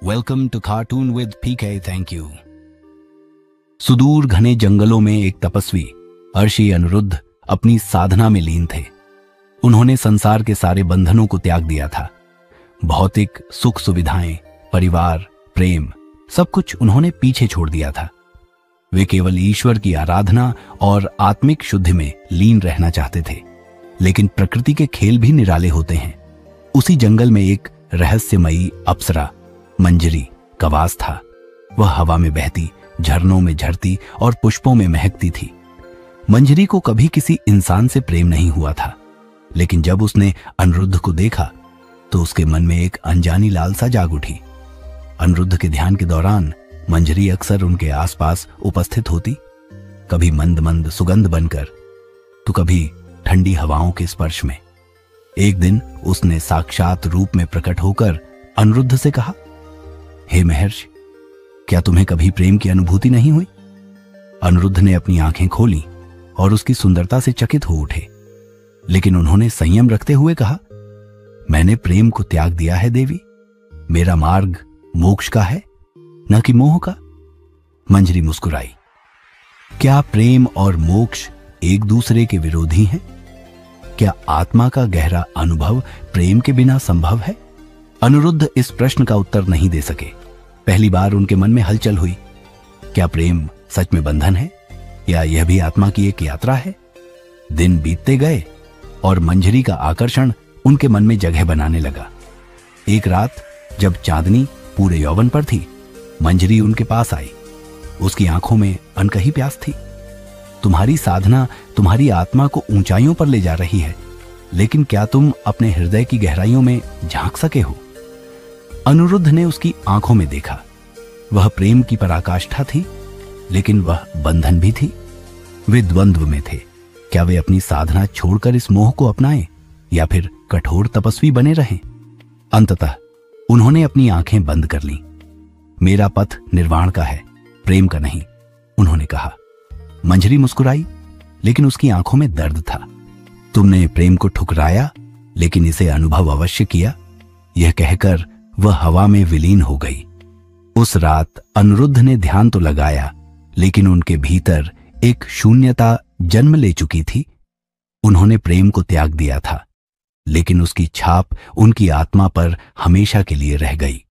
Welcome to cartoon with PK, thank you. सुदूर घने जंगलों में एक तपस्वी अर्षि अनिरुद्ध अपनी साधना में लीन थे। उन्होंने संसार के सारे बंधनों को त्याग दिया था। भौतिक सुख सुविधाएं, परिवार, प्रेम, सब कुछ उन्होंने पीछे छोड़ दिया था। वे केवल ईश्वर की आराधना और आत्मिक शुद्धि में लीन रहना चाहते थे। लेकिन प्रकृति के खेल भी निराले होते हैं। उसी जंगल में एक रहस्यमयी अप्सरा मंजरी का वास था। वह हवा में बहती, झरनों में झरती और पुष्पों में महकती थी। मंजरी को कभी किसी इंसान से प्रेम नहीं हुआ था, लेकिन जब उसने अनिरुद्ध को देखा तो उसके मन में एक अनजानी लालसा जाग उठी। अनिरुद्ध के ध्यान के दौरान मंजरी अक्सर उनके आसपास उपस्थित होती, कभी मंद मंद सुगंध बनकर तो कभी ठंडी हवाओं के स्पर्श में। एक दिन उसने साक्षात रूप में प्रकट होकर अनिरुद्ध से कहा, हे महर्षि, क्या तुम्हें कभी प्रेम की अनुभूति नहीं हुई? अनिरुद्ध ने अपनी आंखें खोली और उसकी सुंदरता से चकित हो उठे, लेकिन उन्होंने संयम रखते हुए कहा, मैंने प्रेम को त्याग दिया है देवी। मेरा मार्ग मोक्ष का है, न कि मोह का। मंजरी मुस्कुराई। क्या प्रेम और मोक्ष एक दूसरे के विरोधी हैं? क्या आत्मा का गहरा अनुभव प्रेम के बिना संभव है? अनिरुद्ध इस प्रश्न का उत्तर नहीं दे सके। पहली बार उनके मन में हलचल हुई। क्या प्रेम सच में बंधन है, या यह भी आत्मा की एक यात्रा है? दिन बीतते गए और मंजरी का आकर्षण उनके मन में जगह बनाने लगा। एक रात जब चांदनी पूरे यौवन पर थी, मंजरी उनके पास आई। उसकी आंखों में अनकही प्यास थी। तुम्हारी साधना तुम्हारी आत्मा को ऊंचाइयों पर ले जा रही है, लेकिन क्या तुम अपने हृदय की गहराइयों में झांक सके हो? अनिरुद्ध ने उसकी आंखों में देखा। वह प्रेम की पराकाष्ठा थी, लेकिन वह बंधन भी थी। वे द्वंद्व में थे। क्या वे अपनी साधना छोड़कर इस मोह को अपनाएं, या फिर कठोर तपस्वी बने रहें? अंततः उन्होंने अपनी आंखें बंद कर लीं। मेरा पथ निर्वाण का है, प्रेम का नहीं, उन्होंने कहा। मंजरी मुस्कुराई, लेकिन उसकी आंखों में दर्द था। तुमने प्रेम को ठुकराया, लेकिन इसे अनुभव अवश्य किया, यह कहकर वह हवा में विलीन हो गई। उस रात अनिरुद्ध ने ध्यान तो लगाया, लेकिन उनके भीतर एक शून्यता जन्म ले चुकी थी। उन्होंने प्रेम को त्याग दिया था, लेकिन उसकी छाप उनकी आत्मा पर हमेशा के लिए रह गई।